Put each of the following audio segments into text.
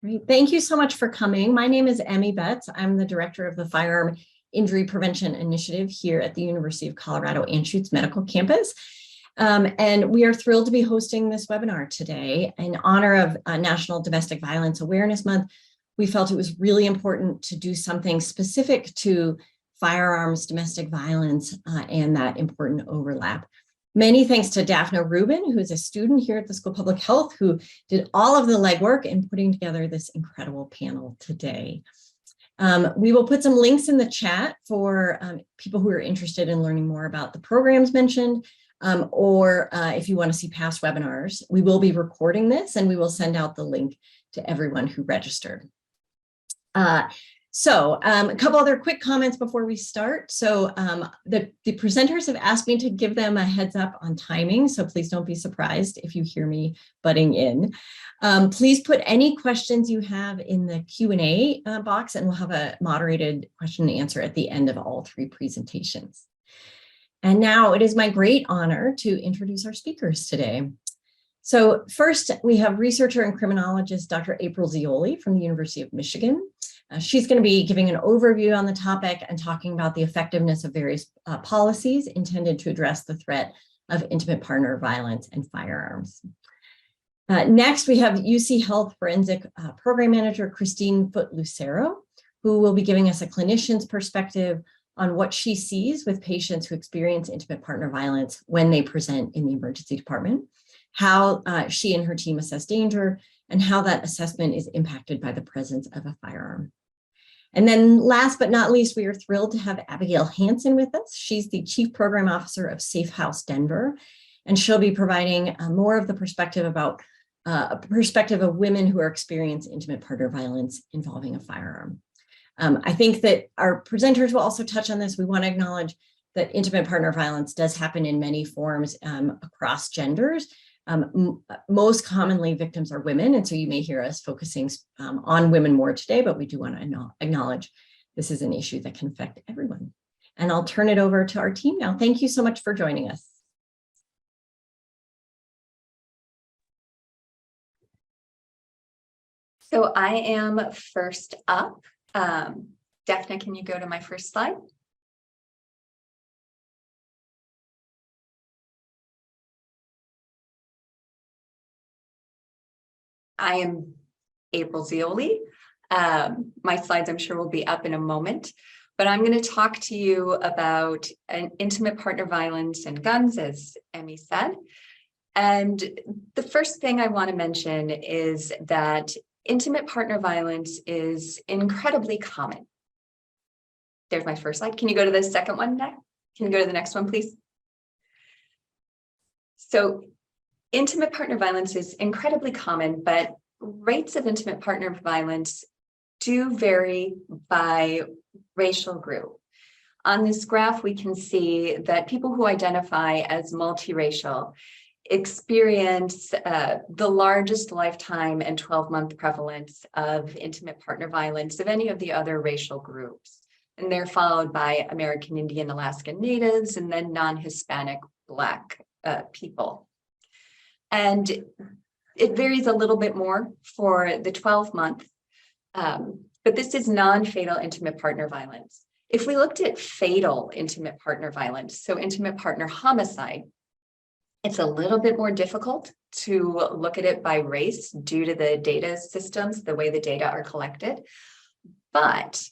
Great. Thank you so much for coming. My name is Emmy Betts. I'm the director of the Firearm Injury Prevention Initiative here at the University of Colorado Anschutz Medical Campus. And we are thrilled to be hosting this webinar today in honor of National Domestic Violence Awareness Month. We felt it was really important to do something specific to firearms, domestic violence, and that important overlap. Many thanks to Daphne Rubin, who is a student here at the School of Public Health, who did all of the legwork in putting together this incredible panel today. We will put some links in the chat for people who are interested in learning more about the programs mentioned, or if you want to see past webinars. We will be recording this and we will send out the link to everyone who registered. A couple other quick comments before we start. So the presenters have asked me to give them a heads up on timing, so please don't be surprised if you hear me butting in. Please put any questions you have in the Q&A box, and we'll have a moderated question and answer at the end of all three presentations. And now it is my great honor to introduce our speakers today. So first, we have researcher and criminologist Dr. April Zeoli from the University of Michigan. She's going to be giving an overview on the topic and talking about the effectiveness of various policies intended to address the threat of intimate partner violence and firearms. Next, we have UCHealth Forensic Program Manager Christine Foote-Lucero, who will be giving us a clinician's perspective on what she sees with patients who experience intimate partner violence when they present in the emergency department, how she and her team assess danger, and how that assessment is impacted by the presence of a firearm. And then last but not least, we are thrilled to have Abigail Hansen with us. She's the Chief Program Officer of SafeHouse Denver, and she'll be providing more of the perspective about a perspective of women who are experiencing intimate partner violence involving a firearm. I think that our presenters will also touch on this. We want to acknowledge that intimate partner violence does happen in many forms across genders. Most commonly, victims are women, and so you may hear us focusing on women more today, but we do want to acknowledge this is an issue that can affect everyone. And I'll turn it over to our team now. Thank you so much for joining us. So I am first up. Daphne, can you go to my first slide? I am April Zeoli. My slides, I'm sure, will be up in a moment, but I'm going to talk to you about intimate partner violence and guns, as Emmy said. And the first thing I want to mention is that intimate partner violence is incredibly common. There's my first slide. Can you go to the second one next? Can you go to the next one, please? So intimate partner violence is incredibly common, but rates of intimate partner violence do vary by racial group. On this graph, we can see that people who identify as multiracial experience the largest lifetime and 12-month prevalence of intimate partner violence of any of the other racial groups. And they're followed by American Indian, Alaskan Natives, and then non-Hispanic Black people. And it varies a little bit more for the 12-month, but this is non-fatal intimate partner violence. If we looked at fatal intimate partner violence, so intimate partner homicide, it's a little bit more difficult to look at it by race due to the data systems, the way the data are collected. But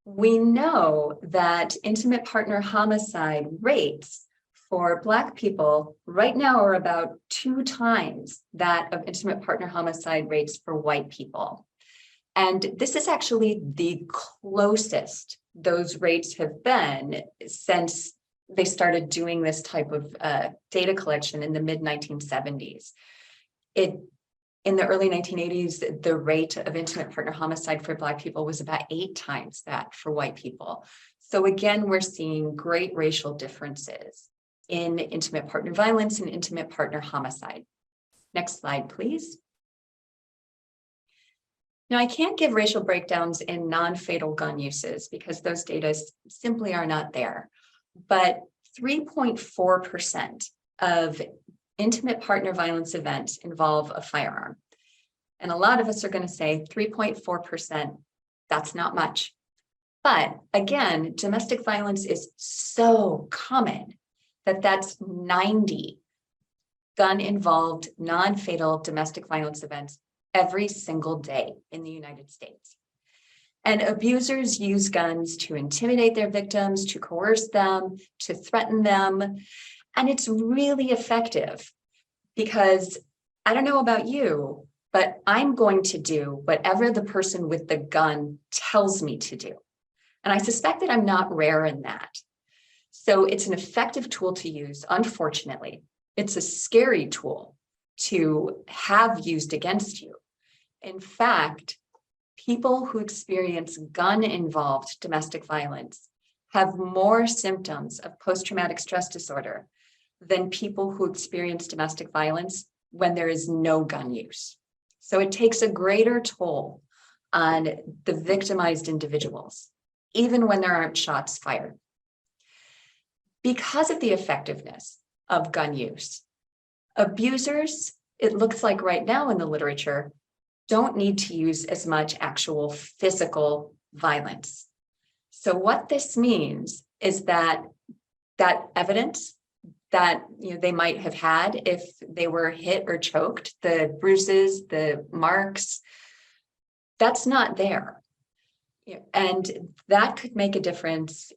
we know that intimate partner homicide rates for Black people right now are about 2 times that of intimate partner homicide rates for white people. And this is actually the closest those rates have been since they started doing this type of data collection in the mid-1970s. In the early 1980s, the rate of intimate partner homicide for Black people was about 8 times that for white people. So again, we're seeing great racial differences in intimate partner violence and intimate partner homicide. Next slide, please. Now, I can't give racial breakdowns in non-fatal gun uses because those data simply are not there. But 3.4% of intimate partner violence events involve a firearm. And a lot of us are going to say 3.4%, that's not much. But again, domestic violence is so common that that's 90 gun-involved, non-fatal domestic violence events every single day in the United States. And abusers use guns to intimidate their victims, to coerce them, to threaten them. And it's really effective because I don't know about you, but I'm going to do whatever the person with the gun tells me to do. And I suspect that I'm not rare in that. So it's an effective tool to use. Unfortunately, it's a scary tool to have used against you. In fact, people who experience gun-involved domestic violence have more symptoms of post-traumatic stress disorder than people who experience domestic violence when there is no gun use. So it takes a greater toll on the victimized individuals, even when there aren't shots fired. Because of the effectiveness of gun use, abusers, it looks like right now in the literature, don't need to use as much actual physical violence. So what this means is that evidence that they might have had if they were hit or choked, the bruises, the marks, that's not there. And that could make a difference,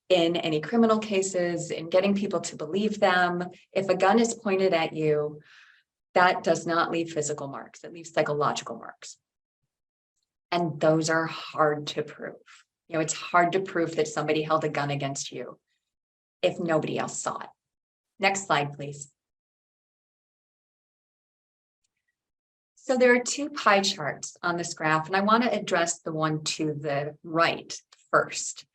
in any criminal cases, in getting people to believe them. If a gun is pointed at you, that does not leave physical marks, it leaves psychological marks. And those are hard to prove. It's hard to prove that somebody held a gun against you if nobody else saw it. Next slide, please. So there are two pie charts on this graph, and I want to address the one to the right first.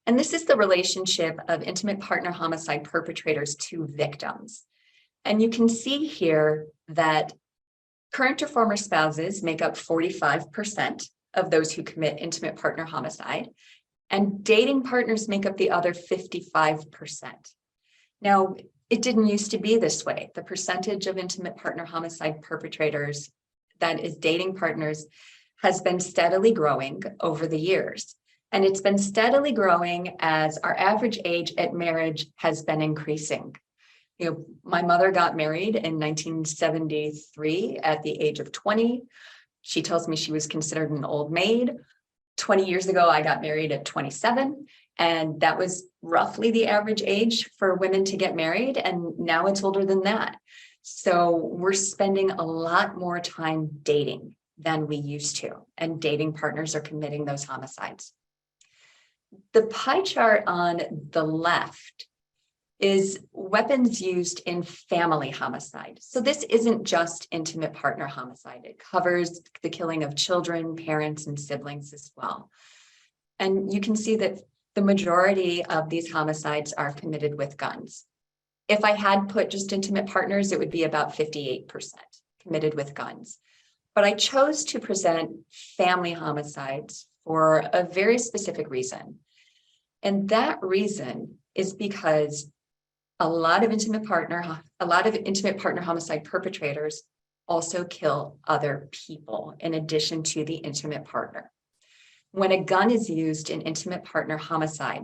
And this is the relationship of intimate partner homicide perpetrators to victims. And you can see here that current or former spouses make up 45% of those who commit intimate partner homicide, and dating partners make up the other 55%. Now, it didn't used to be this way. The percentage of intimate partner homicide perpetrators, that is dating partners, has been steadily growing over the years. And it's been steadily growing as our average age at marriage has been increasing. My mother got married in 1973 at the age of 20. She tells me she was considered an old maid. 20 years ago, I got married at 27, and that was roughly the average age for women to get married. And now it's older than that. So we're spending a lot more time dating than we used to, and dating partners are committing those homicides. The pie chart on the left is weapons used in family homicide. So this isn't just intimate partner homicide. It covers the killing of children, parents, and siblings as well. And you can see that the majority of these homicides are committed with guns. If I had put just intimate partners, it would be about 58% committed with guns. But I chose to present family homicides for a very specific reason. And that reason is because a lot of intimate partner homicide perpetrators also kill other people in addition to the intimate partner. When a gun is used in intimate partner homicide,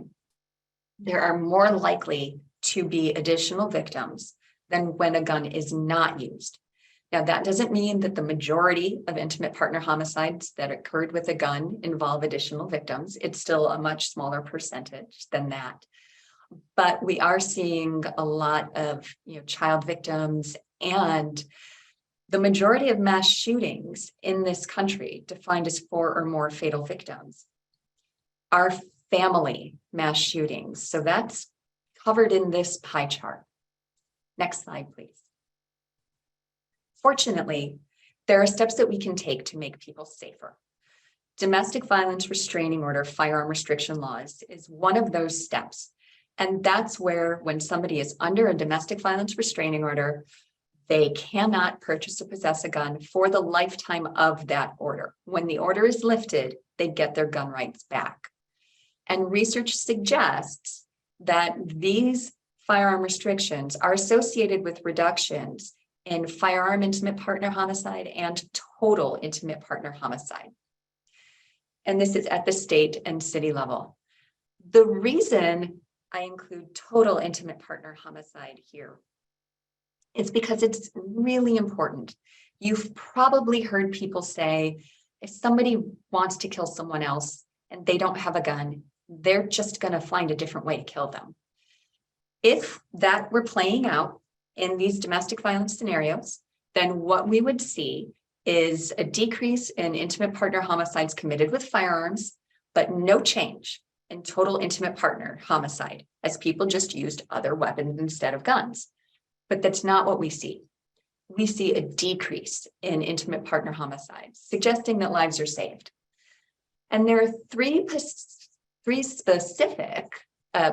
there are more likely to be additional victims than when a gun is not used. Now, that doesn't mean that the majority of intimate partner homicides that occurred with a gun involve additional victims. It's still a much smaller percentage than that. But we are seeing a lot of child victims, and the majority of mass shootings in this country, defined as 4 or more fatal victims, are family mass shootings. So that's covered in this pie chart. Next slide, please. Fortunately, there are steps that we can take to make people safer. Domestic violence restraining order, firearm restriction laws is one of those steps. And that's where, when somebody is under a domestic violence restraining order, they cannot purchase or possess a gun for the lifetime of that order. When the order is lifted, they get their gun rights back. And research suggests that these firearm restrictions are associated with reductions in firearm intimate partner homicide and total intimate partner homicide. And this is at the state and city level. The reason I include total intimate partner homicide here is because it's really important. You've probably heard people say, if somebody wants to kill someone else and they don't have a gun, they're just going to find a different way to kill them. If that were playing out in these domestic violence scenarios, then what we would see is a decrease in intimate partner homicides committed with firearms, but no change in total intimate partner homicide, as people just used other weapons instead of guns. But that's not what we see. We see a decrease in intimate partner homicides, suggesting that lives are saved. And there are three specific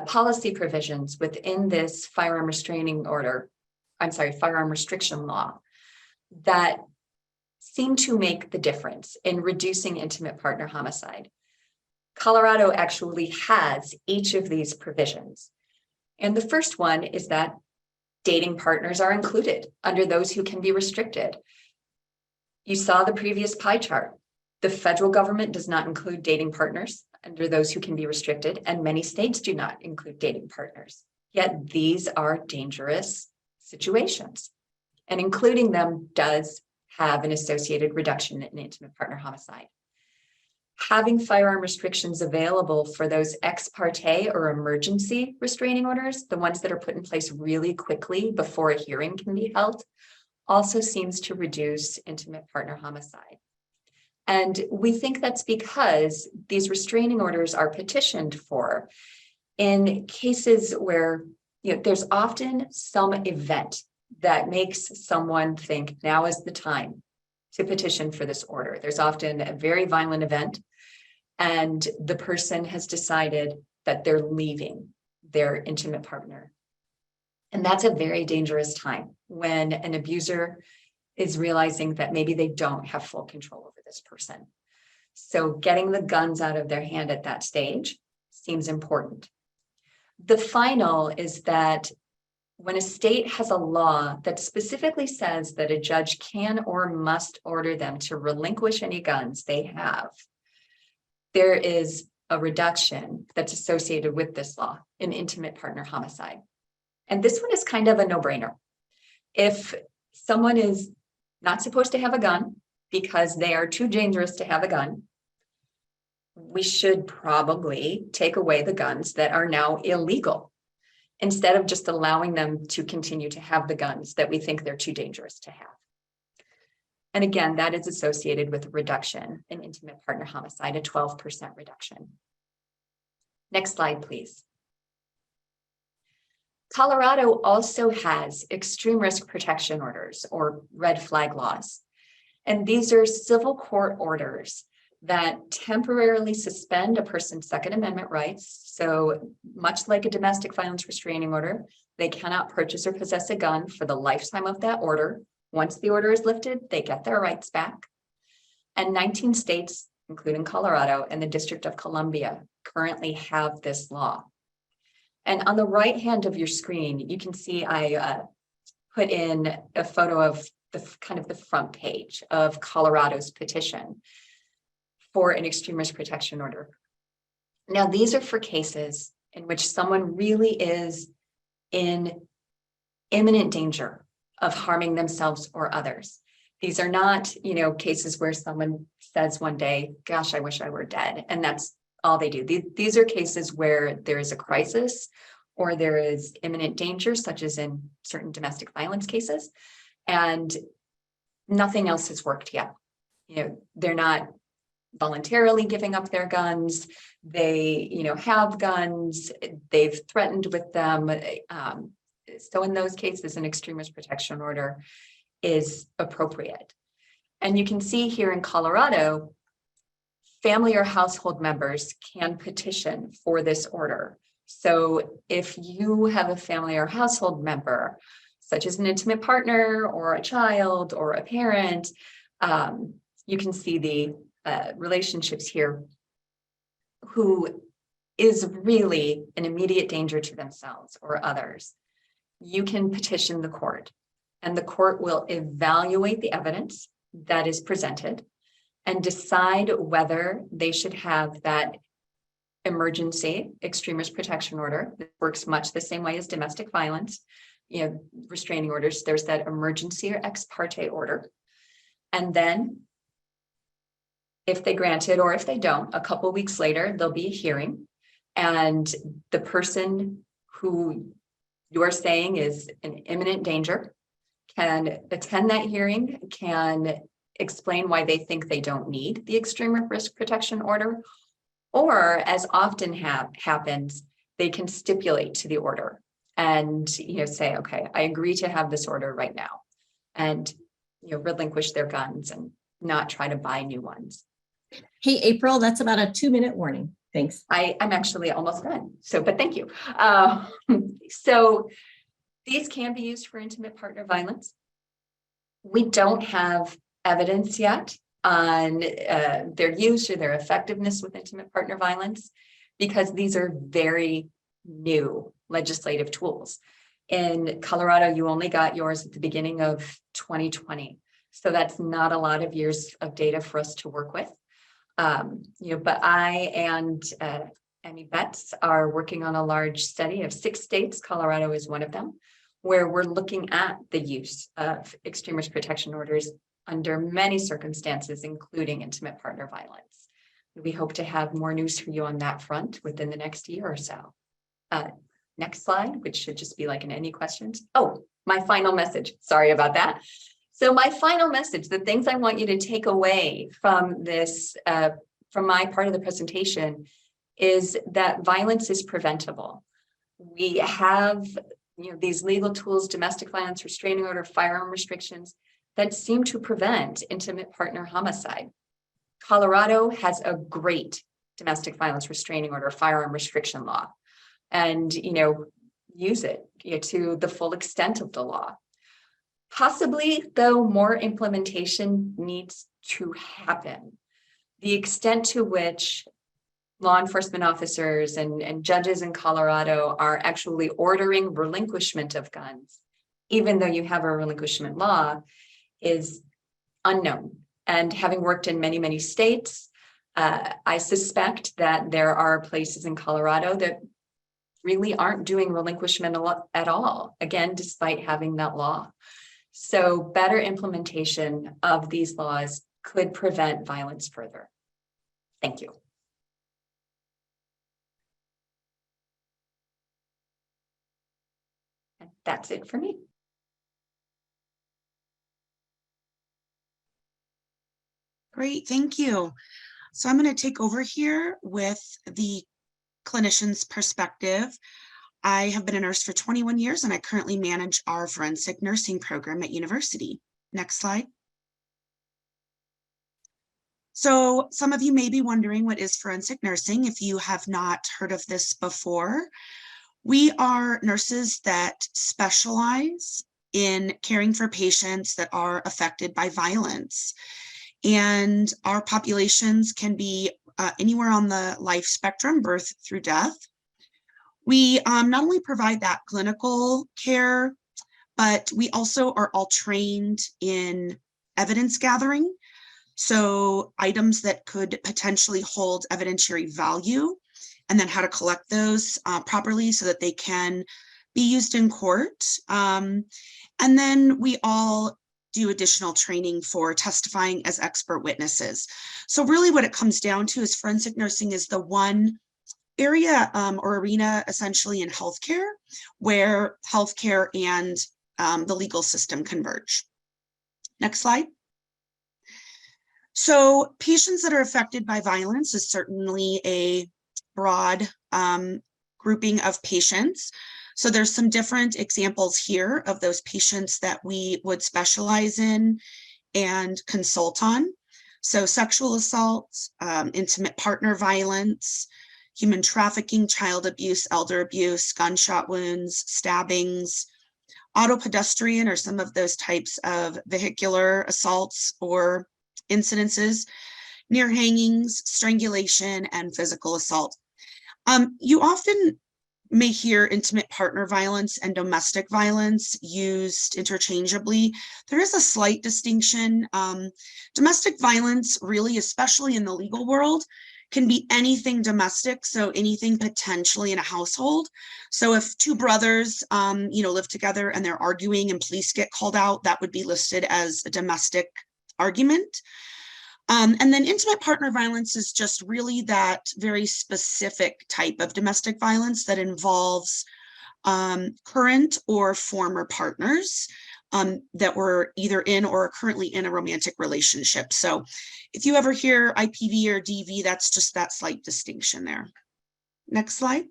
policy provisions within this firearm restriction law that seem to make the difference in reducing intimate partner homicide. Colorado actually has each of these provisions. And the first one is that dating partners are included under those who can be restricted. You saw the previous pie chart. The federal government does not include dating partners under those who can be restricted, and many states do not include dating partners. Yet these are dangerous situations, and including them does have an associated reduction in intimate partner homicide. Having firearm restrictions available for those ex parte or emergency restraining orders, the ones that are put in place really quickly before a hearing can be held, also seems to reduce intimate partner homicide. And we think that's because these restraining orders are petitioned for in cases where there's often some event that makes someone think now is the time to petition for this order. There's often a very violent event, and the person has decided that they're leaving their intimate partner. And that's a very dangerous time when an abuser is realizing that maybe they don't have full control over this person. So getting the guns out of their hand at that stage seems important. The final is that when a state has a law that specifically says that a judge can or must order them to relinquish any guns they have, there is a reduction that's associated with this law in intimate partner homicide. And this one is kind of a no-brainer. If someone is not supposed to have a gun because they are too dangerous to have a gun, we should probably take away the guns that are now illegal, instead of just allowing them to continue to have the guns that we think they're too dangerous to have. And again, that is associated with a reduction in intimate partner homicide, a 12% reduction. Next slide, please. Colorado also has extreme risk protection orders, or red flag laws. And these are civil court orders that temporarily suspend a person's Second Amendment rights. So much like a domestic violence restraining order, they cannot purchase or possess a gun for the lifetime of that order. Once the order is lifted, they get their rights back. And 19 states, including Colorado and the District of Columbia, currently have this law. And on the right hand of your screen, you can see I put in a photo of the front page of Colorado's petition for an extreme risk protection order. Now, these are for cases in which someone really is in imminent danger of harming themselves or others. These are not, cases where someone says one day, gosh, I wish I were dead. And that's all they do. These are cases where there is a crisis or there is imminent danger, such as in certain domestic violence cases, and nothing else has worked yet. They're not voluntarily giving up their guns. They, have guns. They've threatened with them. So in those cases, an extreme risk protection order is appropriate. And you can see here in Colorado, family or household members can petition for this order. So if you have a family or household member, such as an intimate partner or a child or a parent, you can see the relationships here, who is really an immediate danger to themselves or others. You can petition the court and the court will evaluate the evidence that is presented and decide whether they should have that emergency extremist protection order that works much the same way as domestic violence, restraining orders. There's that emergency or ex parte order. And then if they grant it or if they don't, a couple of weeks later, there'll be a hearing, and the person who you're saying is in imminent danger can attend that hearing, can explain why they think they don't need the extreme risk protection order, or as often happens, they can stipulate to the order and say, okay, I agree to have this order right now, and relinquish their guns and not try to buy new ones. Hey, April, that's about a 2-minute warning. Thanks. I'm actually almost done. But thank you. So these can be used for intimate partner violence. We don't have evidence yet on their use or their effectiveness with intimate partner violence, because these are very new legislative tools. In Colorado, you only got yours at the beginning of 2020. So that's not a lot of years of data for us to work with. But I and Amy Betts are working on a large study of 6 states. Colorado is one of them, where we're looking at the use of extreme risk protection orders under many circumstances, including intimate partner violence. We hope to have more news for you on that front within the next year or so. Next slide, which should just be like any questions. Oh, my final message. Sorry about that. So my final message, the things I want you to take away from this, from my part of the presentation, is that violence is preventable. We have these legal tools, domestic violence, restraining order, firearm restrictions, that seem to prevent intimate partner homicide. Colorado has a great domestic violence restraining order, firearm restriction law, and use it to the full extent of the law. Possibly, though, more implementation needs to happen. The extent to which law enforcement officers and judges in Colorado are actually ordering relinquishment of guns, even though you have a relinquishment law, is unknown. And having worked in many, many states, I suspect that there are places in Colorado that really aren't doing relinquishment at all, again, despite having that law. So better implementation of these laws could prevent violence further. Thank you. And that's it for me. Great, thank you. So I'm going to take over here with the clinician's perspective. I have been a nurse for 21 years, and I currently manage our forensic nursing program at university. Next slide. So some of you may be wondering, what is forensic nursing? If you have not heard of this before, we are nurses that specialize in caring for patients that are affected by violence. And our populations can be anywhere on the life spectrum, birth through death. We not only provide that clinical care, but we also are all trained in evidence gathering. So items that could potentially hold evidentiary value, and then how to collect those properly so that they can be used in court. And then we all do additional training for testifying as expert witnesses. So really what it comes down to is forensic nursing is the one area or arena essentially in healthcare where healthcare and the legal system converge. Next slide. So patients that are affected by violence is certainly a broad grouping of patients. So there's some different examples here of those patients that we would specialize in and consult on. So sexual assault, intimate partner violence, human trafficking, child abuse, elder abuse, gunshot wounds, stabbings, auto-pedestrian, or some of those types of vehicular assaults or incidences, near hangings, strangulation, and physical assault. You often may hear intimate partner violence and domestic violence used interchangeably. There is a slight distinction. Domestic violence, really, especially in the legal world, can be anything domestic, so anything potentially in a household. So if two brothers, live together and they're arguing and police get called out, that would be listed as a domestic argument. And then intimate partner violence is just really that very specific type of domestic violence that involves current or former partners that were either in or are currently in a romantic relationship. So if you ever hear IPV or DV, that's just that slight distinction there. Next slide.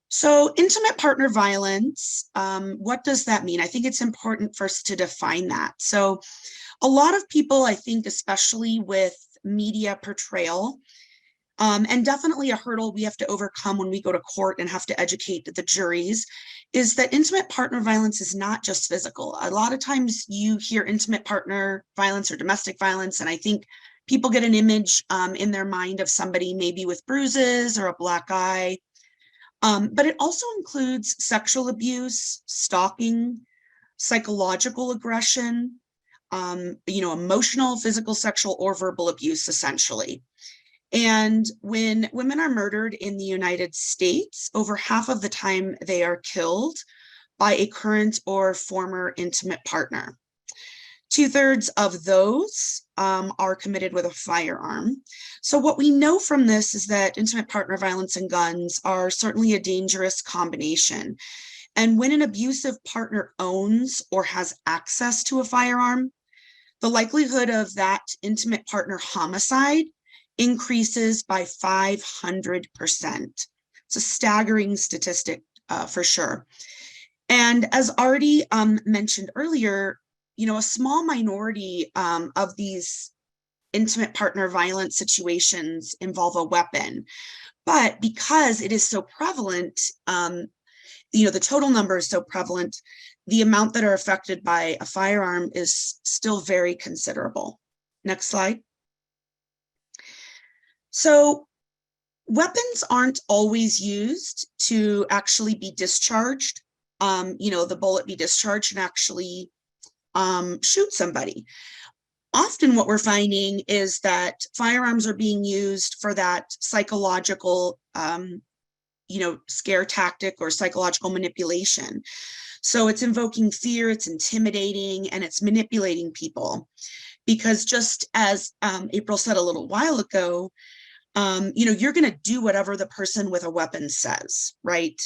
So intimate partner violence, what does that mean? I think it's important first to define that. So a lot of people, I think, especially with media portrayal, and definitely a hurdle we have to overcome when we go to court and have to educate the juries, is that intimate partner violence is not just physical. A lot of times you hear intimate partner violence or domestic violence, and I think people get an image in their mind of somebody maybe with bruises or a black eye. But it also includes sexual abuse, stalking, psychological aggression, emotional, physical, sexual, or verbal abuse, essentially. And when women are murdered in the United States, over half of the time they are killed by a current or former intimate partner. 2/3 of those are committed with a firearm. So what we know from this is that intimate partner violence and guns are certainly a dangerous combination. And when an abusive partner owns or has access to a firearm, the likelihood of that intimate partner homicide increases by 500%. It's a staggering statistic for sure. And as already mentioned earlier, a small minority of these intimate partner violence situations involve a weapon. But because it is so prevalent, the total number is so prevalent, the amount that are affected by a firearm is still very considerable. Next slide. So weapons aren't always used to actually be discharged, the bullet be discharged and actually shoot somebody. Often what we're finding is that firearms are being used for that psychological, scare tactic or psychological manipulation. So it's invoking fear, it's intimidating, and it's manipulating people. Because just as April said a little while ago, you're going to do whatever the person with a weapon says, right?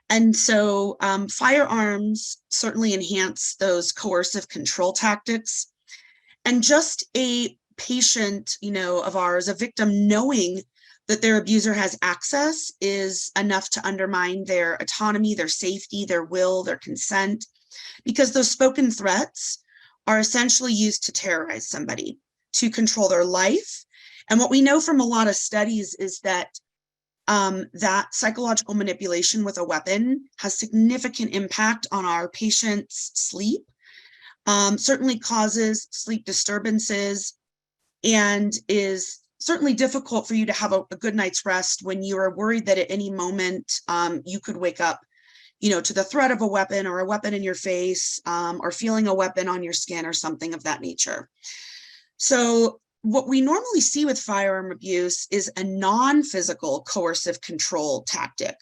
And so firearms certainly enhance those coercive control tactics. And just a patient, of ours, a victim, knowing that their abuser has access is enough to undermine their autonomy, their safety, their will, their consent, because those spoken threats are essentially used to terrorize somebody, to control their life. And what we know from a lot of studies is that that psychological manipulation with a weapon has significant impact on our patients' sleep, certainly causes sleep disturbances, and is certainly difficult for you to have a good night's rest when you are worried that at any moment you could wake up, to the threat of a weapon or a weapon in your face, or feeling a weapon on your skin or something of that nature. So what we normally see with firearm abuse is a non-physical coercive control tactic,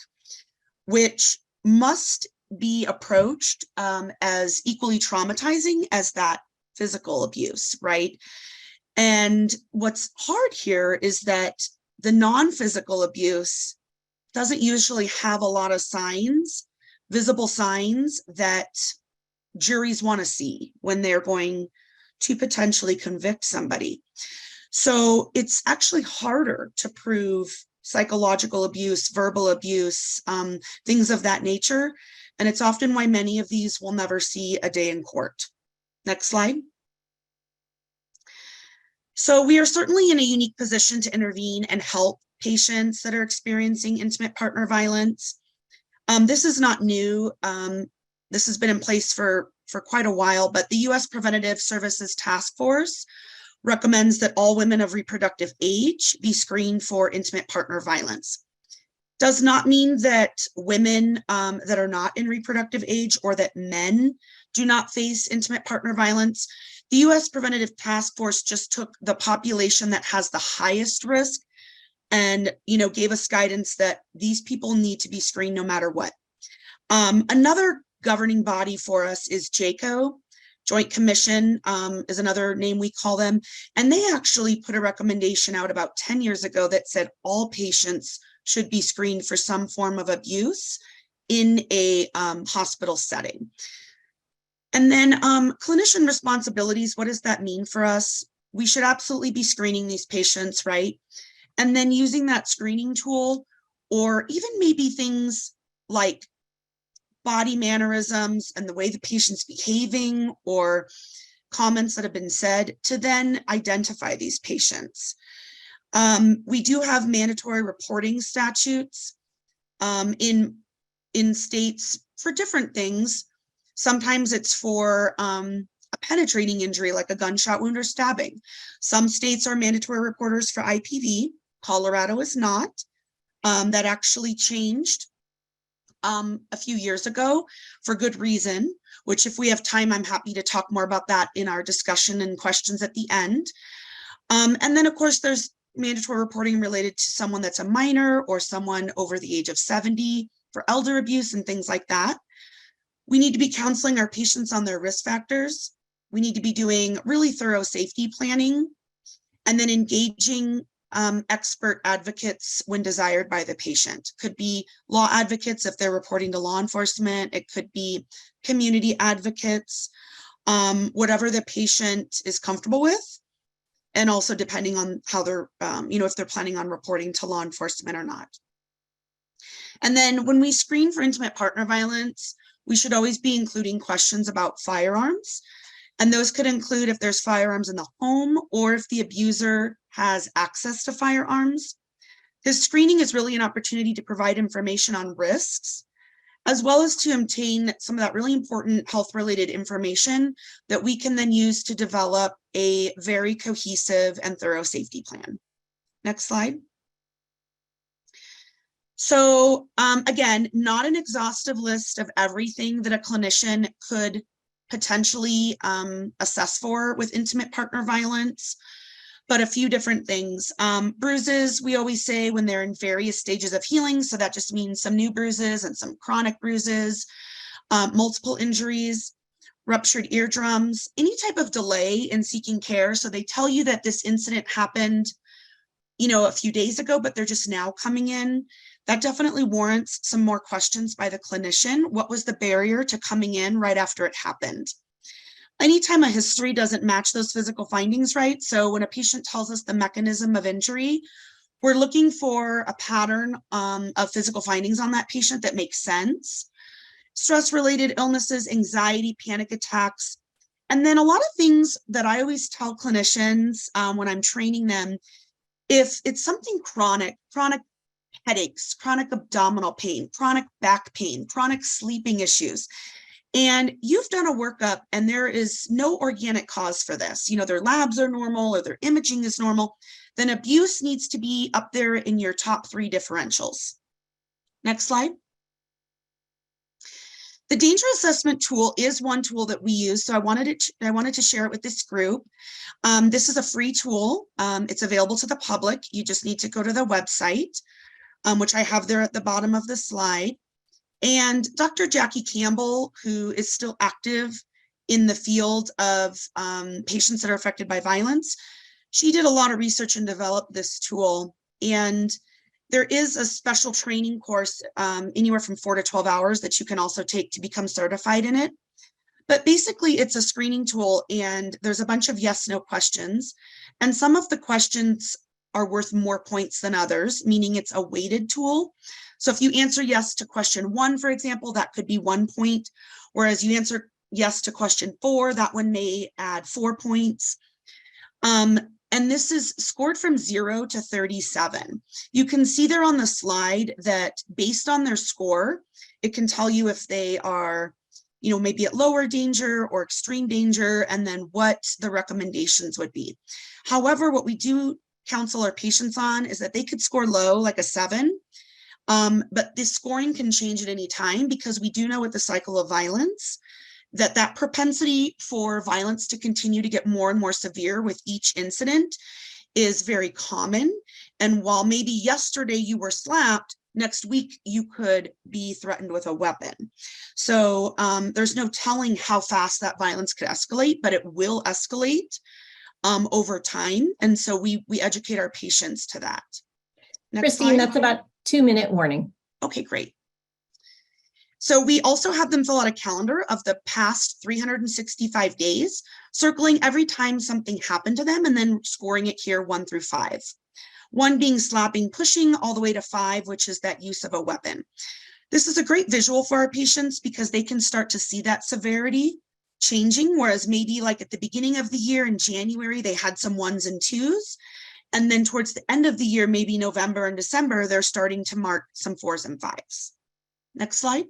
which must be approached as equally traumatizing as that physical abuse, right? And what's hard here is that the non-physical abuse doesn't usually have a lot of signs, visible signs that juries want to see when they're going to potentially convict somebody. So it's actually harder to prove psychological abuse, verbal abuse, things of that nature. And it's often why many of these will never see a day in court. Next slide. So we are certainly in a unique position to intervene and help patients that are experiencing intimate partner violence. This is not new. This has been in place for quite a while, but the U.S. Preventative Services Task Force recommends that all women of reproductive age be screened for intimate partner violence. Does not mean that women that are not in reproductive age or that men do not face intimate partner violence. The U.S. Preventative Task Force just took the population that has the highest risk and, gave us guidance that these people need to be screened no matter what. Another governing body for us is JCAHO, Joint Commission is another name we call them. And they actually put a recommendation out about 10 years ago that said all patients should be screened for some form of abuse in a hospital setting. And then clinician responsibilities, what does that mean for us? We should absolutely be screening these patients, right? And then using that screening tool, or even maybe things like body mannerisms and the way the patient's behaving, or comments that have been said, to then identify these patients. We do have mandatory reporting statutes in states for different things. Sometimes it's for a penetrating injury like a gunshot wound or stabbing. Some states are mandatory reporters for IPV. Colorado is not. That actually changed a few years ago for good reason, which if we have time, I'm happy to talk more about that in our discussion and questions at the end. And then of course there's mandatory reporting related to someone that's a minor or someone over the age of 70 for elder abuse and things like that. We need to be counseling our patients on their risk factors. We need to be doing really thorough safety planning and then engaging expert advocates when desired by the patient. Could be law advocates if they're reporting to law enforcement. It could be community advocates, whatever the patient is comfortable with. And also depending on how they're, if they're planning on reporting to law enforcement or not. And then when we screen for intimate partner violence, we should always be including questions about firearms. And those could include if there's firearms in the home or if the abuser has access to firearms. This screening is really an opportunity to provide information on risks, as well as to obtain some of that really important health-related information that we can then use to develop a very cohesive and thorough safety plan. Next slide. So again, not an exhaustive list of everything that a clinician could potentially assess for with intimate partner violence, but a few different things. Bruises, we always say when they're in various stages of healing. So that just means some new bruises and some chronic bruises, multiple injuries, ruptured eardrums, any type of delay in seeking care. So they tell you that this incident happened, a few days ago, but they're just now coming in. That definitely warrants some more questions by the clinician. What was the barrier to coming in right after it happened? Anytime a history doesn't match those physical findings, right? So when a patient tells us the mechanism of injury, we're looking for a pattern of physical findings on that patient that makes sense. Stress-related illnesses, anxiety, panic attacks, and then a lot of things that I always tell clinicians when I'm training them, if it's something chronic headaches, chronic abdominal pain, chronic back pain, chronic sleeping issues, and you've done a workup and there is no organic cause for this, their labs are normal or their imaging is normal, then abuse needs to be up there in your top 3 differentials. Next slide. The danger assessment tool is one tool that we use, so I wanted to share it with this group. This is a free tool. It's available to the public. You just need to go to the website, which I have there at the bottom of the slide. And Dr. Jackie Campbell, who is still active in the field of patients that are affected by violence, she did a lot of research and developed this tool. And there is a special training course, anywhere from 4 to 12 hours, that you can also take to become certified in it. But basically, it's a screening tool, and there's a bunch of yes/no questions. And some of the questions are worth more points than others, meaning it's a weighted tool. So if you answer yes to question 1, for example, that could be 1 point, whereas you answer yes to question 4, that one may add 4 points. And this is scored from 0 to 37. You can see there on the slide that based on their score, it can tell you if they are, maybe at lower danger or extreme danger, and then what the recommendations would be. However, what we do counsel our patients on is that they could score low, like a 7, But this scoring can change at any time, because we do know with the cycle of violence that propensity for violence to continue to get more and more severe with each incident is very common. And while maybe yesterday you were slapped, next week you could be threatened with a weapon. So there's no telling how fast that violence could escalate, but it will escalate over time. And so we educate our patients to that. Next Christine, slide. that's about 2-minute warning. Okay, great. So we also have them fill out a calendar of the past 365 days, circling every time something happened to them and then scoring it here 1 through 5. 1 being slapping, pushing, all the way to 5, which is that use of a weapon. This is a great visual for our patients because they can start to see that severity changing, whereas maybe like at the beginning of the year in January, they had some 1s and 2s. And then towards the end of the year, maybe November and December, they're starting to mark some 4s and 5s. Next slide.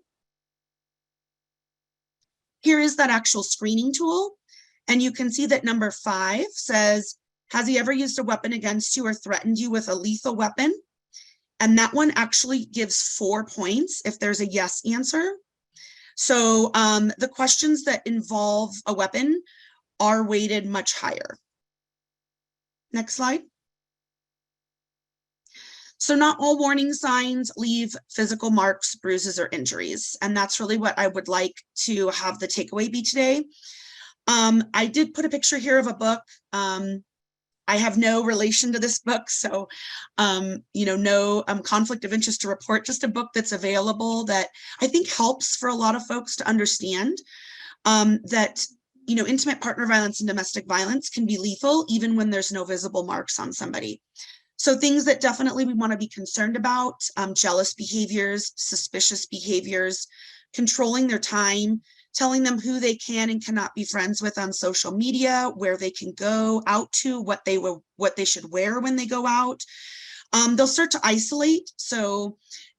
Here is that actual screening tool. And you can see that number 5 says, has he ever used a weapon against you or threatened you with a lethal weapon? And that one actually gives 4 points if there's a yes answer. So the questions that involve a weapon are weighted much higher. Next slide. So not all warning signs leave physical marks, bruises, or injuries. And that's really what I would like to have the takeaway be today. I did put a picture here of a book. I have no relation to this book, so no conflict of interest to report, just a book that's available that I think helps for a lot of folks to understand that intimate partner violence and domestic violence can be lethal even when there's no visible marks on somebody. So things that definitely we want to be concerned about, jealous behaviors, suspicious behaviors, controlling their time, telling them who they can and cannot be friends with on social media, where they can go out to, what they should wear when they go out. They'll start to isolate. So,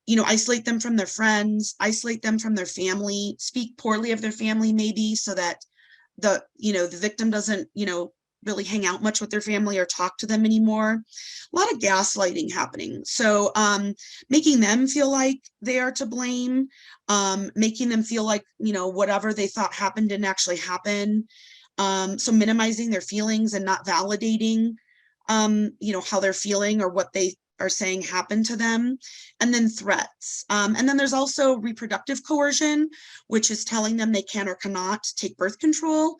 isolate them from their friends, isolate them from their family, speak poorly of their family maybe, so that the victim doesn't, really hang out much with their family or talk to them anymore. A lot of gaslighting happening. So making them feel like they are to blame, making them feel like, whatever they thought happened didn't actually happen. So minimizing their feelings and not validating, how they're feeling or what they are saying happened to them. And then threats. And then there's also reproductive coercion, which is telling them they can or cannot take birth control.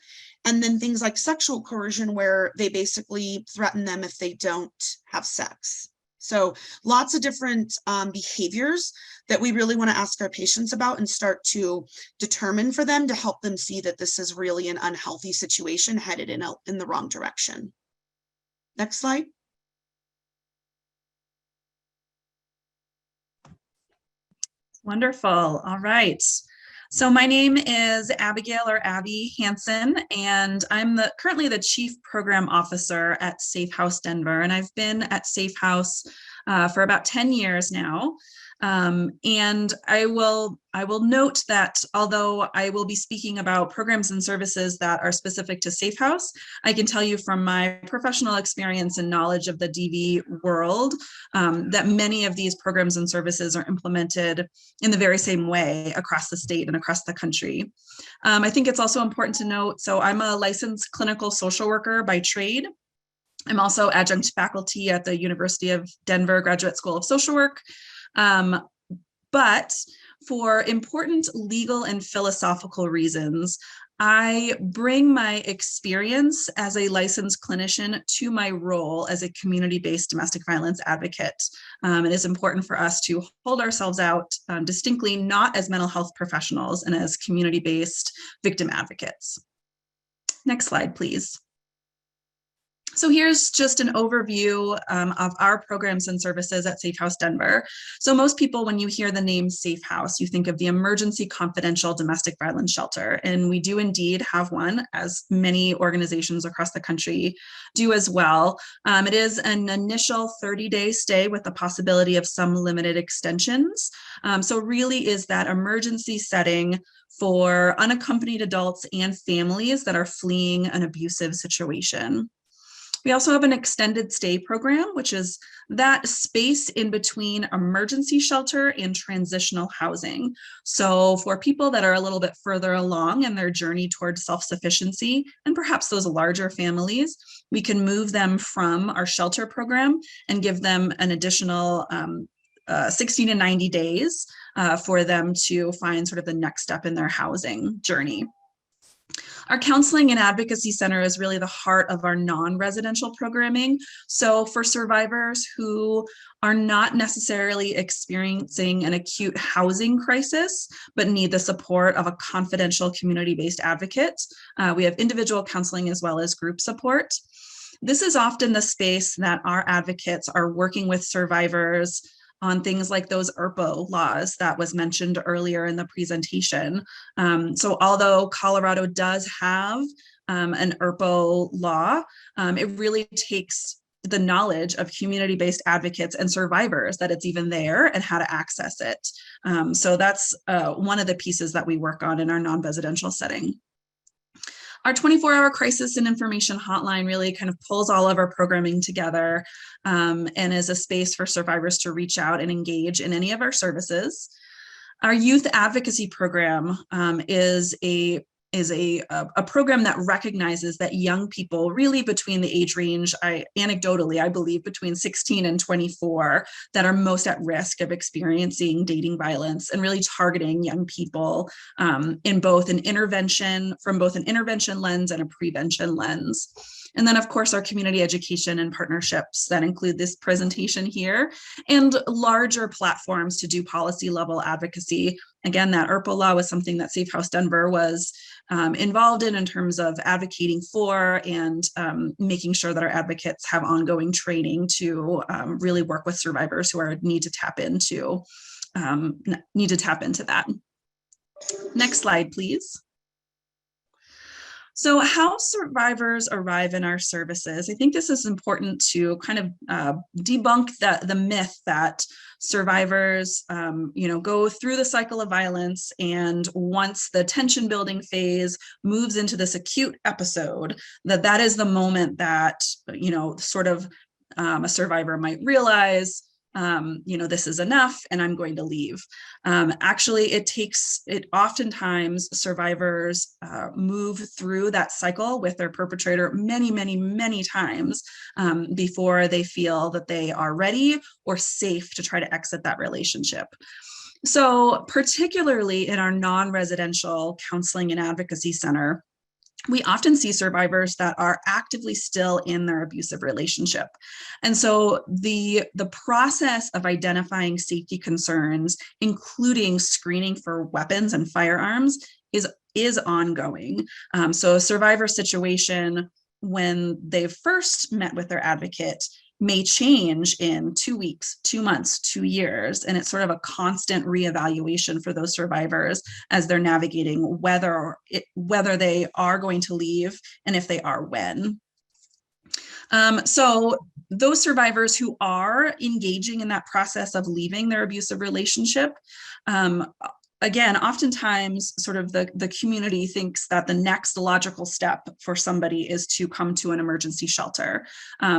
And then things like sexual coercion, where they basically threaten them if they don't have sex. So lots of different behaviors that we really want to ask our patients about and start to determine for them to help them see that this is really an unhealthy situation headed in the wrong direction. Next slide. Wonderful. All right. So my name is Abigail, or Abby Hansen, and I'm currently the Chief Program Officer at SafeHouse Denver, and I've been at SafeHouse for about 10 years now. And I will note that although I will be speaking about programs and services that are specific to SafeHouse, I can tell you from my professional experience and knowledge of the DV world that many of these programs and services are implemented in the very same way across the state and across the country. I think it's also important to note, so I'm a licensed clinical social worker by trade. I'm also adjunct faculty at the University of Denver Graduate School of Social Work. But for important legal and philosophical reasons, I bring my experience as a licensed clinician to my role as a community-based domestic violence advocate. It is important for us to hold ourselves out distinctly, not as mental health professionals and as community-based victim advocates. Next slide, please. So here's just an overview of our programs and services at SafeHouse Denver. So most people, when you hear the name SafeHouse, you think of the Emergency Confidential Domestic Violence Shelter. And we do indeed have one, as many organizations across the country do as well. It is an initial 30-day stay with the possibility of some limited extensions. So really is that emergency setting for unaccompanied adults and families that are fleeing an abusive situation. We also have an extended stay program, which is that space in between emergency shelter and transitional housing. So for people that are a little bit further along in their journey towards self-sufficiency, and perhaps those larger families, we can move them from our shelter program and give them an additional 60 to 90 days for them to find sort of the next step in their housing journey. Our counseling and advocacy center is really the heart of our non-residential programming. So for survivors who are not necessarily experiencing an acute housing crisis, but need the support of a confidential community-based advocate, we have individual counseling as well as group support. This is often the space that our advocates are working with survivors on things like those ERPO laws that was mentioned earlier in the presentation. So although Colorado does have an ERPO law, it really takes the knowledge of community-based advocates and survivors that it's even there and how to access it. So that's one of the pieces that we work on in our non-residential setting. Our 24-hour crisis and information hotline really kind of pulls all of our programming together and is a space for survivors to reach out and engage in any of our services. Our youth advocacy program is a program that recognizes that young people really between the age range, anecdotally, I believe between 16 and 24, that are most at risk of experiencing dating violence, and really targeting young people in both an intervention, from both an intervention lens and a prevention lens. And then of course, our community education and partnerships that include this presentation here, and larger platforms to do policy level advocacy. Again, that ERPO law was something that SafeHouse Denver was involved in terms of advocating for and making sure that our advocates have ongoing training to really work with survivors who need to tap into that. Next slide, please. So how survivors arrive in our services. I think this is important to kind of debunk the myth that survivors go through the cycle of violence, and once the tension building phase moves into this acute episode, that is the moment that sort of a survivor might realize this is enough and I'm going to leave. Actually, it oftentimes survivors move through that cycle with their perpetrator many, many, many times before they feel that they are ready or safe to try to exit that relationship. So particularly in our non-residential counseling and advocacy center, we often see survivors that are actively still in their abusive relationship. And so the process of identifying safety concerns, including screening for weapons and firearms, is ongoing. So a survivor situation, when they first met with their advocate, may change in 2 weeks, 2 months, 2 years. And it's sort of a constant reevaluation for those survivors as they're navigating whether they are going to leave, and if they are, when. So those survivors who are engaging in that process of leaving their abusive relationship, again, oftentimes sort of the community thinks that the next logical step for somebody is to come to an emergency shelter.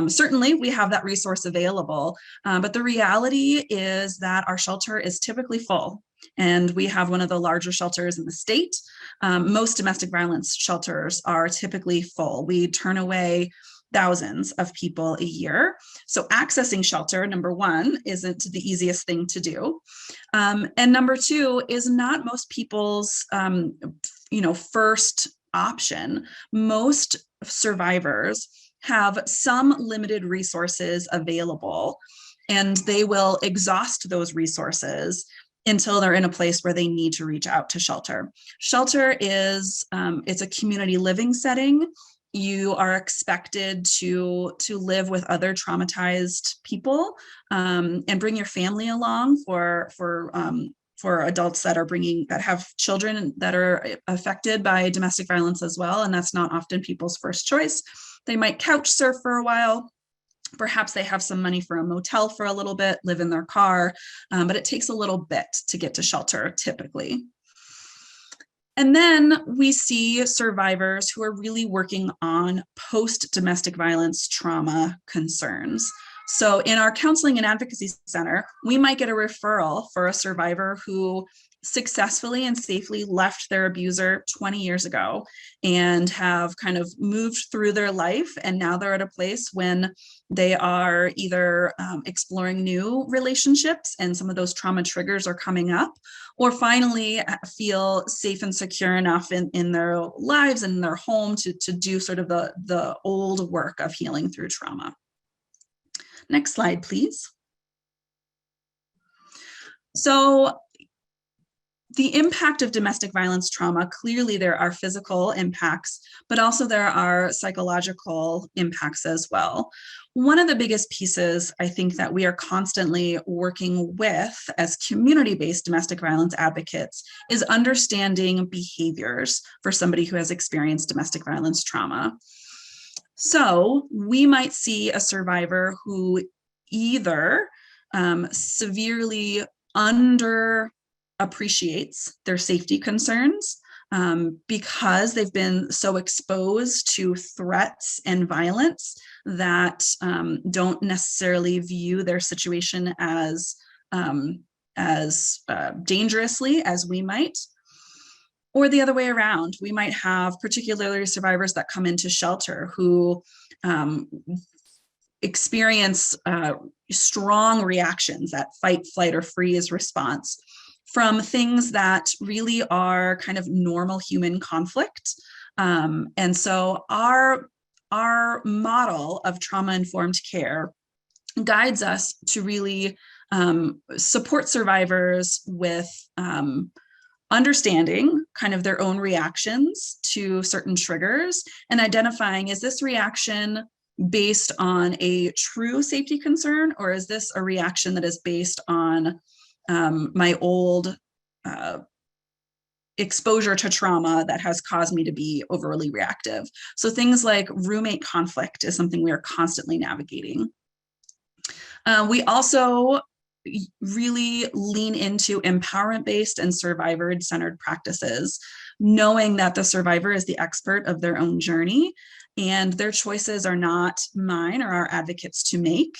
Certainly we have that resource available, but the reality is that our shelter is typically full, and we have one of the larger shelters in the state. Most domestic violence shelters are typically full. We turn away thousands of people a year. So accessing shelter, number one, isn't the easiest thing to do. And number two is not most people's, first option. Most survivors have some limited resources available, and they will exhaust those resources until they're in a place where they need to reach out to shelter. Shelter is, it's a community living setting. You are expected to live with other traumatized people and bring your family along for adults that have children that are affected by domestic violence as well. And that's not often people's first choice. They might couch surf for a while. Perhaps they have some money for a motel for a little bit, live in their car, but it takes a little bit to get to shelter typically. And then we see survivors who are really working on post-domestic violence trauma concerns. So in our counseling and advocacy center, we might get a referral for a survivor who successfully and safely left their abuser 20 years ago and have kind of moved through their life. And now they're at a place when they are either exploring new relationships and some of those trauma triggers are coming up, or finally feel safe and secure enough in their lives and in their home to do sort of the old work of healing through trauma. Next slide, please. So the impact of domestic violence trauma, clearly there are physical impacts, but also there are psychological impacts as well. One of the biggest pieces I think that we are constantly working with as community-based domestic violence advocates is understanding behaviors for somebody who has experienced domestic violence trauma. So we might see a survivor who either severely underappreciates their safety concerns because they've been so exposed to threats and violence that don't necessarily view their situation as dangerously as we might. Or the other way around, we might have particularly survivors that come into shelter who experience strong reactions, that fight, flight, or freeze response from things that really are kind of normal human conflict. And so our model of trauma-informed care guides us to really support survivors with understanding kind of their own reactions to certain triggers and identifying, is this reaction based on a true safety concern, or is this a reaction that is based on my old exposure to trauma that has caused me to be overly reactive? So things like roommate conflict is something we are constantly navigating. We also really lean into empowerment-based and survivor-centered practices, knowing that the survivor is the expert of their own journey and their choices are not mine or our advocates to make.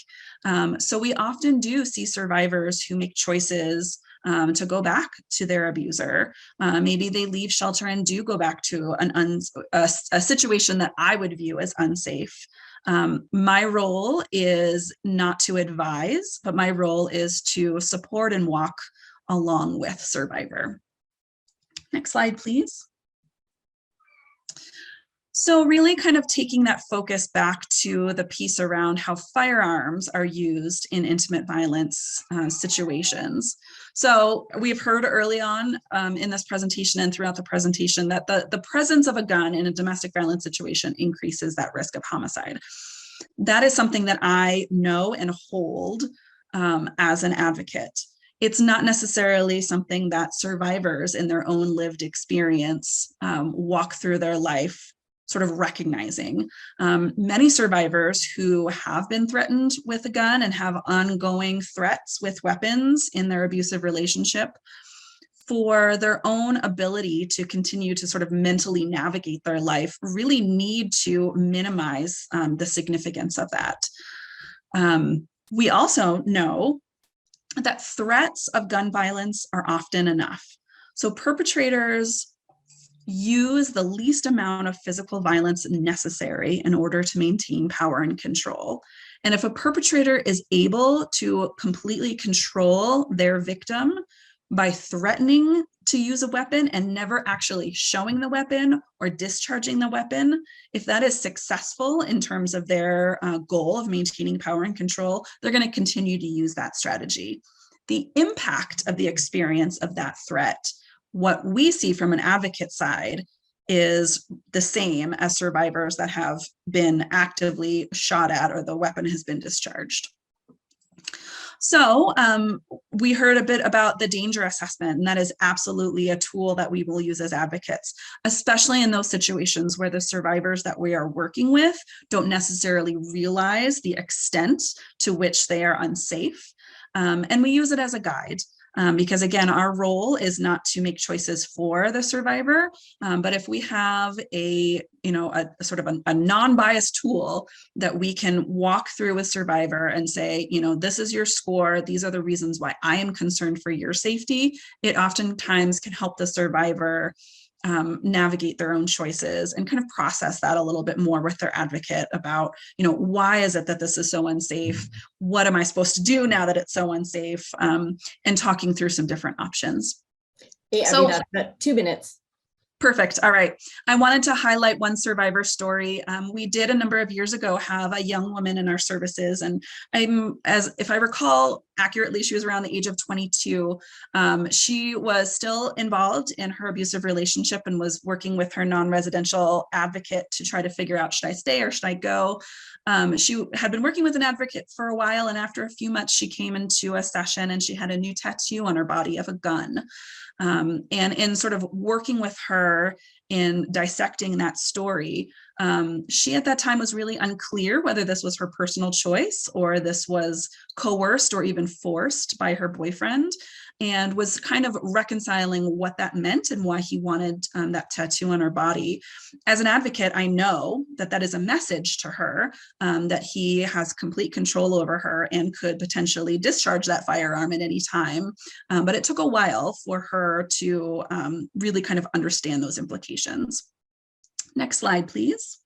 So we often do see survivors who make choices to go back to their abuser. Maybe they leave shelter and do go back to a situation that I would view as unsafe. My role is not to advise, but my role is to support and walk along with survivor. Next slide, please. So really kind of taking that focus back to the piece around how firearms are used in intimate violence situations. So we've heard early on in this presentation and throughout the presentation that the presence of a gun in a domestic violence situation increases that risk of homicide. That is something that I know and hold as an advocate. It's not necessarily something that survivors in their own lived experience walk through their life sort of recognizing. Many survivors who have been threatened with a gun and have ongoing threats with weapons in their abusive relationship, for their own ability to continue to sort of mentally navigate their life, really need to minimize the significance of that. We also know that threats of gun violence are often enough. So perpetrators use the least amount of physical violence necessary in order to maintain power and control. And if a perpetrator is able to completely control their victim by threatening to use a weapon and never actually showing the weapon or discharging the weapon, if that is successful in terms of their goal of maintaining power and control, they're going to continue to use that strategy. The impact of the experience of that threat, what we see from an advocate side, is the same as survivors that have been actively shot at or the weapon has been discharged. So we heard a bit about the danger assessment, and that is absolutely a tool that we will use as advocates, especially in those situations where the survivors that we are working with don't necessarily realize the extent to which they are unsafe. And we use it as a guide. Because again, our role is not to make choices for the survivor, but if we have a sort of a non-biased tool that we can walk through with survivor and say, this is your score, these are the reasons why I am concerned for your safety, it oftentimes can help the survivor navigate their own choices and kind of process that a little bit more with their advocate about, why is it that this is so unsafe? What am I supposed to do now that it's so unsafe? And talking through some different options. Yeah, So, that's 2 minutes. Perfect. All right. I wanted to highlight one survivor story. We did a number of years ago have a young woman in our services, and if I recall accurately, she was around the age of 22. She was still involved in her abusive relationship and was working with her non-residential advocate to try to figure out, should I stay or should I go? She had been working with an advocate for a while, and after a few months, she came into a session and she had a new tattoo on her body of a gun. And in sort of working with her in dissecting that story, she at that time was really unclear whether this was her personal choice or this was coerced or even forced by her boyfriend, and was kind of reconciling what that meant and why he wanted that tattoo on her body. As an advocate, I know that that is a message to her, that he has complete control over her and could potentially discharge that firearm at any time. But it took a while for her to really kind of understand those implications. Next slide, please.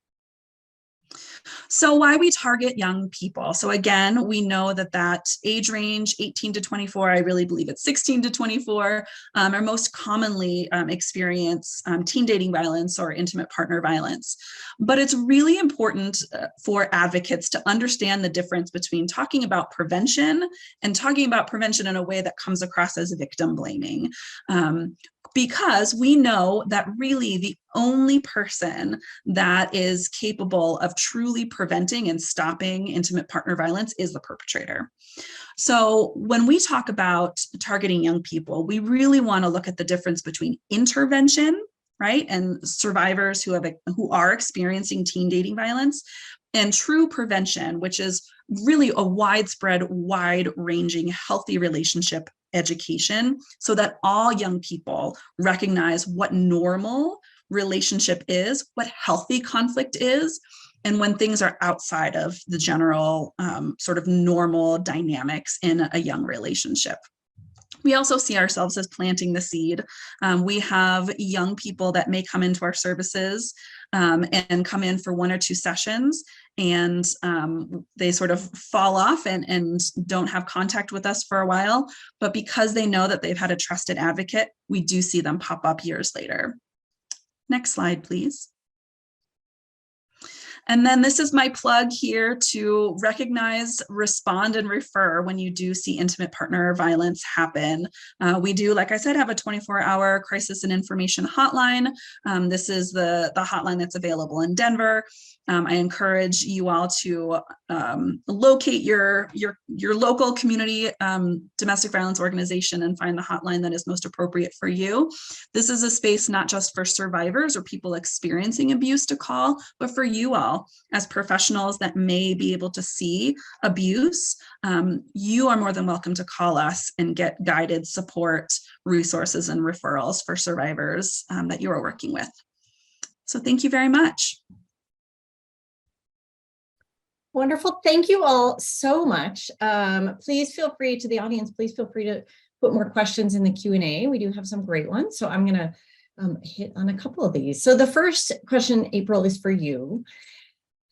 So why we target young people. So again, we know that age range, 18 to 24, I really believe it's 16 to 24, are most commonly experience teen dating violence or intimate partner violence. But it's really important for advocates to understand the difference between talking about prevention and talking about prevention in a way that comes across as victim blaming. Because we know that really the only person that is capable of truly preventing and stopping intimate partner violence is the perpetrator. So when we talk about targeting young people, we really want to look at the difference between intervention, right, and survivors who are experiencing teen dating violence, and true prevention, which is really a widespread, wide-ranging, healthy relationship education, so that all young people recognize what normal relationship is, what healthy conflict is, and when things are outside of the general sort of normal dynamics in a young relationship. We also see ourselves as planting the seed. We have young people that may come into our services and come in for 1 or 2 sessions, and they sort of fall off and don't have contact with us for a while. But because they know that they've had a trusted advocate, we do see them pop up years later. Next slide, please. And then this is my plug here to recognize, respond, and refer when you do see intimate partner violence happen. We do, like I said, have a 24-hour crisis and information hotline. This is the hotline that's available in Denver. I encourage you all to locate your local community domestic violence organization and find the hotline that is most appropriate for you. This is a space not just for survivors or people experiencing abuse to call, but for you all as professionals that may be able to see abuse. You are more than welcome to call us and get guided support, resources, and referrals for survivors that you are working with. So thank you very much. Wonderful. Thank you all so much. Please feel free to the audience, please feel free to put more questions in the Q&A. We do have some great ones. So I'm going to hit on a couple of these. So the first question, April, is for you.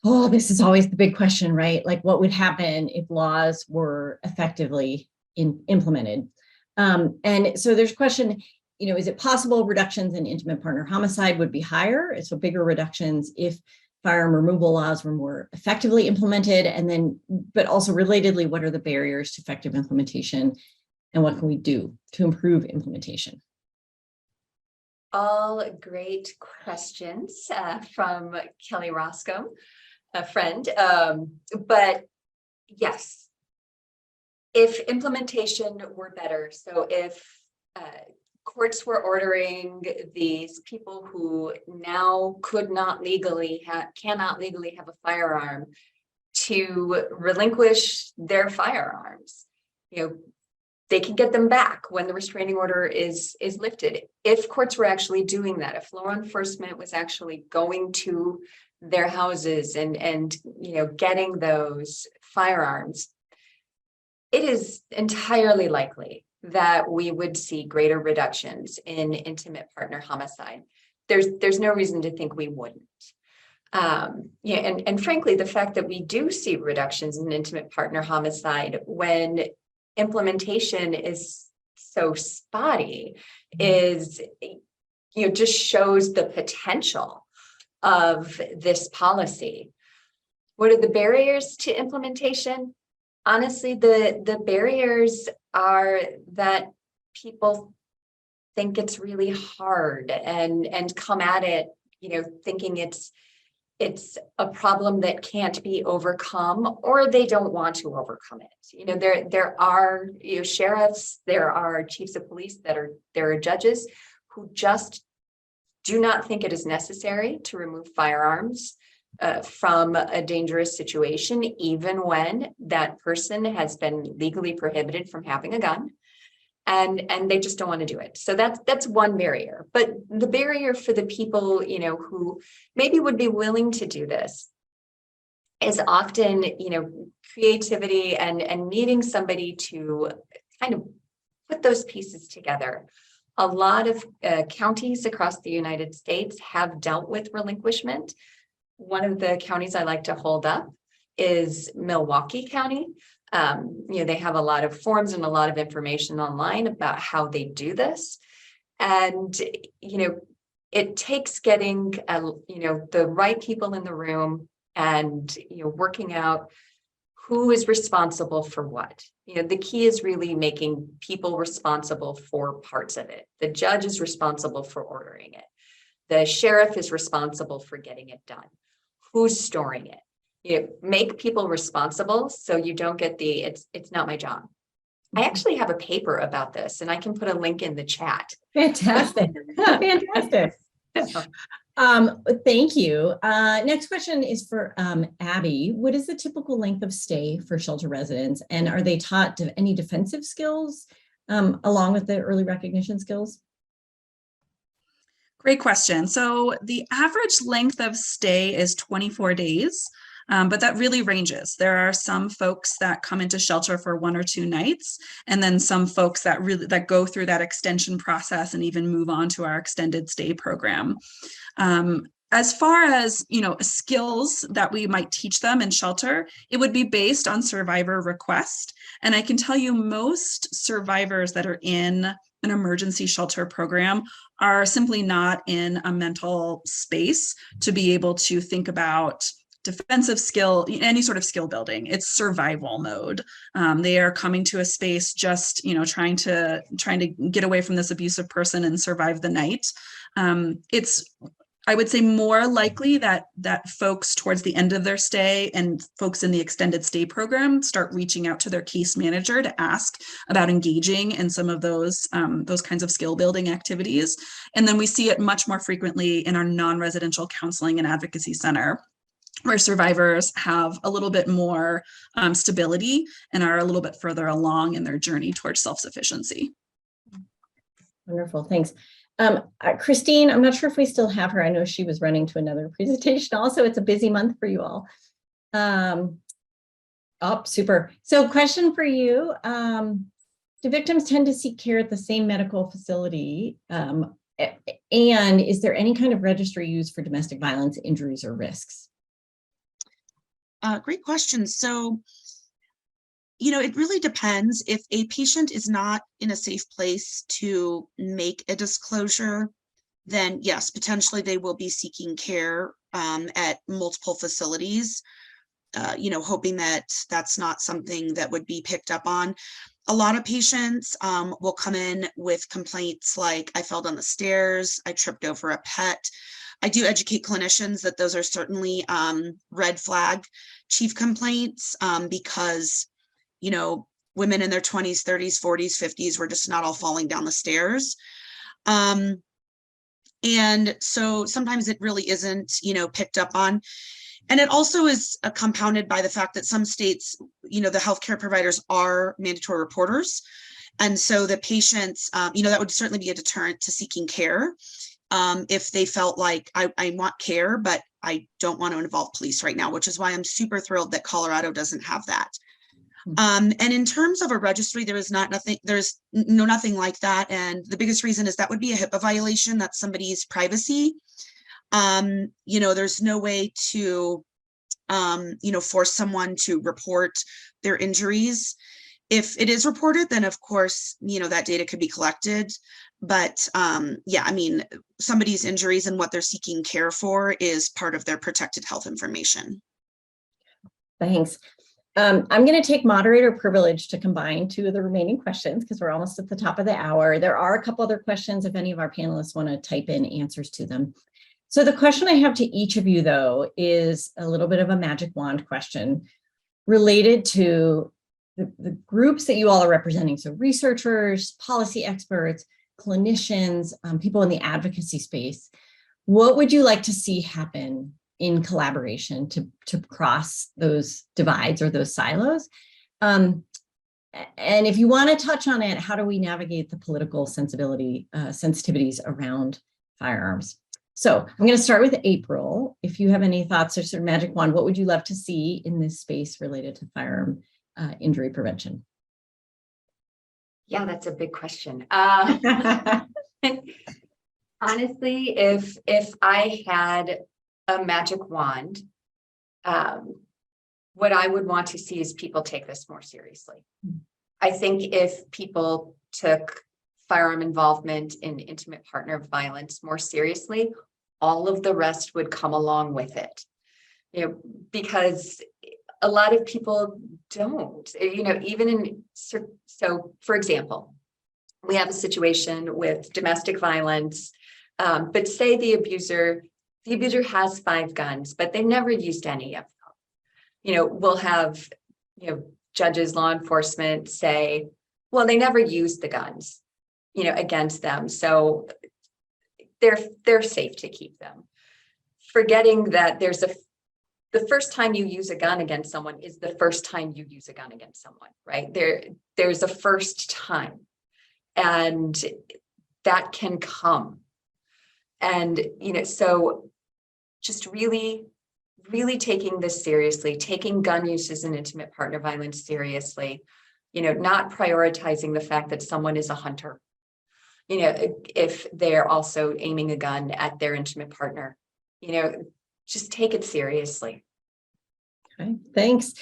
Oh, this is always the big question, right? Like, what would happen if laws were effectively implemented? And so there's a question, is it possible reductions in intimate partner homicide would be higher? So bigger reductions if firearm removal laws were more effectively implemented, and then, but also relatedly, what are the barriers to effective implementation, and what can we do to improve implementation? All great questions from Kelly Roscoe, a friend. But yes, if implementation were better, so if courts were ordering these people who now cannot legally have a firearm to relinquish their firearms, they can get them back when the restraining order is lifted. If courts were actually doing that, if law enforcement was actually going to their houses and getting those firearms, it is entirely likely that we would see greater reductions in intimate partner homicide. There's no reason to think we wouldn't. And frankly, the fact that we do see reductions in intimate partner homicide when implementation is so spotty is, just shows the potential of this policy. What are the barriers to implementation? Honestly, the barriers are that people think it's really hard and come at it, thinking it's a problem that can't be overcome, or they don't want to overcome it. There are sheriffs, there are chiefs of police, there are judges who just do not think it is necessary to remove firearms from a dangerous situation, even when that person has been legally prohibited from having a gun. And they just don't want to do it. So that's one barrier. But the barrier for the people, who maybe would be willing to do this is often, creativity and needing somebody to kind of put those pieces together. A lot of counties across the United States have dealt with relinquishment. One of the counties I like to hold up is Milwaukee County. They have a lot of forms and a lot of information online about how they do this. And, it takes getting, the right people in the room and, working out who is responsible for what. The key is really making people responsible for parts of it. The judge is responsible for ordering it. The sheriff is responsible for getting it done. Who's storing it? Make people responsible so you don't get it's not my job. I actually have a paper about this and I can put a link in the chat. Fantastic. Fantastic. Thank you. Next question is for Abby. What is the typical length of stay for shelter residents? And are they taught any defensive skills along with the early recognition skills? Great question. So the average length of stay is 24 days. But that really ranges. There are some folks that come into shelter for 1 or 2 nights, and then some folks that go through that extension process and even move on to our extended stay program. As far as, skills that we might teach them in shelter, it would be based on survivor request. And I can tell you most survivors that are in an emergency shelter program are simply not in a mental space to be able to think about defensive skill, any sort of skill building. It's survival mode. They are coming to a space just, trying to get away from this abusive person and survive the night. It's, I would say, more likely that folks towards the end of their stay and folks in the extended stay program start reaching out to their case manager to ask about engaging in some of those kinds of skill building activities. And then we see it much more frequently in our non-residential counseling and advocacy center, where survivors have a little bit more stability and are a little bit further along in their journey towards self-sufficiency. Wonderful, thanks. Christine, I'm not sure if we still have her. I know she was running to another presentation also. It's a busy month for you all. Super. So question for you. Do victims tend to seek care at the same medical facility? And is there any kind of registry used for domestic violence, injuries, or risks? Great question. So, it really depends. If a patient is not in a safe place to make a disclosure, then yes, potentially they will be seeking care at multiple facilities, hoping that that's not something that would be picked up on. A lot of patients will come in with complaints like, I fell down the stairs, I tripped over a pet. I do educate clinicians that those are certainly red flag chief complaints because, women in their 20s, 30s, 40s, 50s were just not all falling down the stairs. And so sometimes it really isn't, picked up on. And it also is compounded by the fact that some states, the healthcare providers are mandatory reporters. And so the patients, that would certainly be a deterrent to seeking care. If they felt like I want care, but I don't want to involve police right now, which is why I'm super thrilled that Colorado doesn't have that. And in terms of a registry, there's nothing like that. And the biggest reason is that would be a HIPAA violation. That's somebody's privacy. There's no way to, force someone to report their injuries. If it is reported, then of course, that data could be collected. But somebody's injuries and what they're seeking care for is part of their protected health information. Thanks. I'm going to take moderator privilege to combine two of the remaining questions because we're almost at the top of the hour. There are a couple other questions if any of our panelists want to type in answers to them. So the question I have to each of you, though, is a little bit of a magic wand question related to the groups that you all are representing. So researchers, policy experts, clinicians, people in the advocacy space. What would you like to see happen in collaboration to cross those divides or those silos? And if you want to touch on it, how do we navigate the political sensitivities around firearms? So I'm going to start with April. If you have any thoughts or sort of magic wand, what would you love to see in this space related to firearm injury prevention? Yeah, that's a big question. Honestly, if I had a magic wand, what I would want to see is people take this more seriously. I think if people took firearm involvement in intimate partner violence more seriously, all of the rest would come along with it. Because a lot of people don't, even in, so for example, we have a situation with domestic violence, but say the abuser has 5 guns, but they never used any of them. We'll have, judges, law enforcement say, well, they never used the guns, against them. So they're safe to keep them. Forgetting that the first time you use a gun against someone is the first time you use a gun against someone, right? There's a first time, and that can come. And, so just really, really taking this seriously, taking gun use as an intimate partner violence seriously, not prioritizing the fact that someone is a hunter, if they're also aiming a gun at their intimate partner, just take it seriously. Okay, thanks.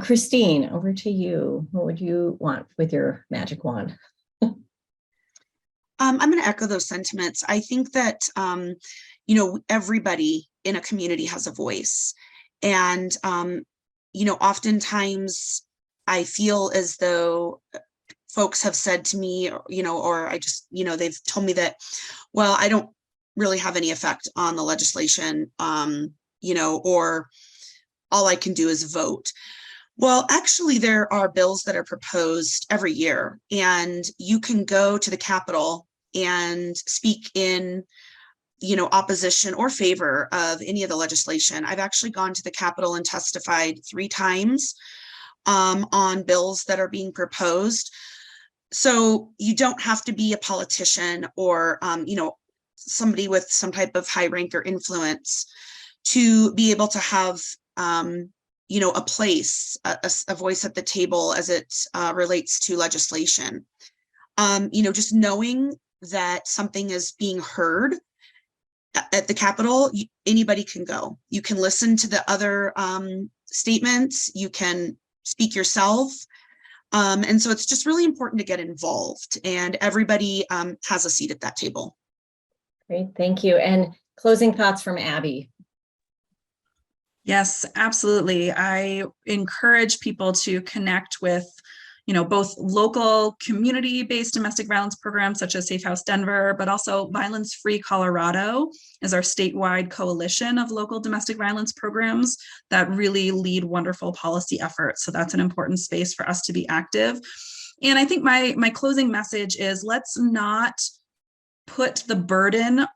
Christine, over to you. What would you want with your magic wand? I'm going to echo those sentiments. I think that, everybody in a community has a voice. And, oftentimes I feel as though folks have said to me, or I just, they've told me that, well, I don't really have any effect on the legislation, or all I can do is vote. Well, actually, there are bills that are proposed every year, and you can go to the Capitol and speak in, opposition or favor of any of the legislation. I've actually gone to the Capitol and testified 3 times on bills that are being proposed. So you don't have to be a politician or, somebody with some type of high rank or influence to be able to have, a place, a voice at the table as it relates to legislation. Just knowing that something is being heard at the Capitol, anybody can go. You can listen to the other statements, you can speak yourself. And so it's just really important to get involved, and everybody has a seat at that table. Great, thank you. And closing thoughts from Abby. Yes, absolutely. I encourage people to connect with, both local community-based domestic violence programs such as SafeHouse Denver, but also Violence Free Colorado is our statewide coalition of local domestic violence programs that really lead wonderful policy efforts. So that's an important space for us to be active. And I think my closing message is, let's not put the burden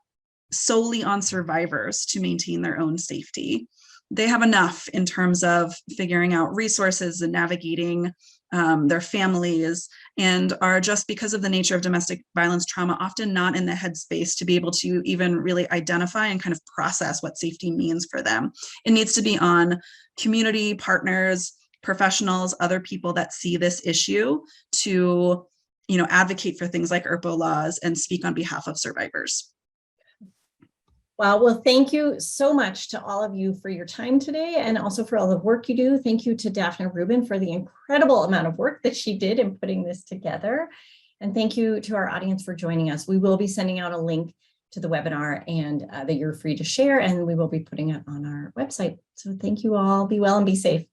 solely on survivors to maintain their own safety. they have enough in terms of figuring out resources and navigating their families, and are, just because of the nature of domestic violence trauma, often not in the headspace to be able to even really identify and kind of process what safety means for them. It needs to be on community partners, professionals, other people that see this issue to, advocate for things like ERPO laws and speak on behalf of survivors. Wow. Well, thank you so much to all of you for your time today, and also for all the work you do. Thank you to Daphne Rubin for the incredible amount of work that she did in putting this together. And thank you to our audience for joining us. We will be sending out a link to the webinar and that you're free to share, and we will be putting it on our website. So thank you all. Be well and be safe.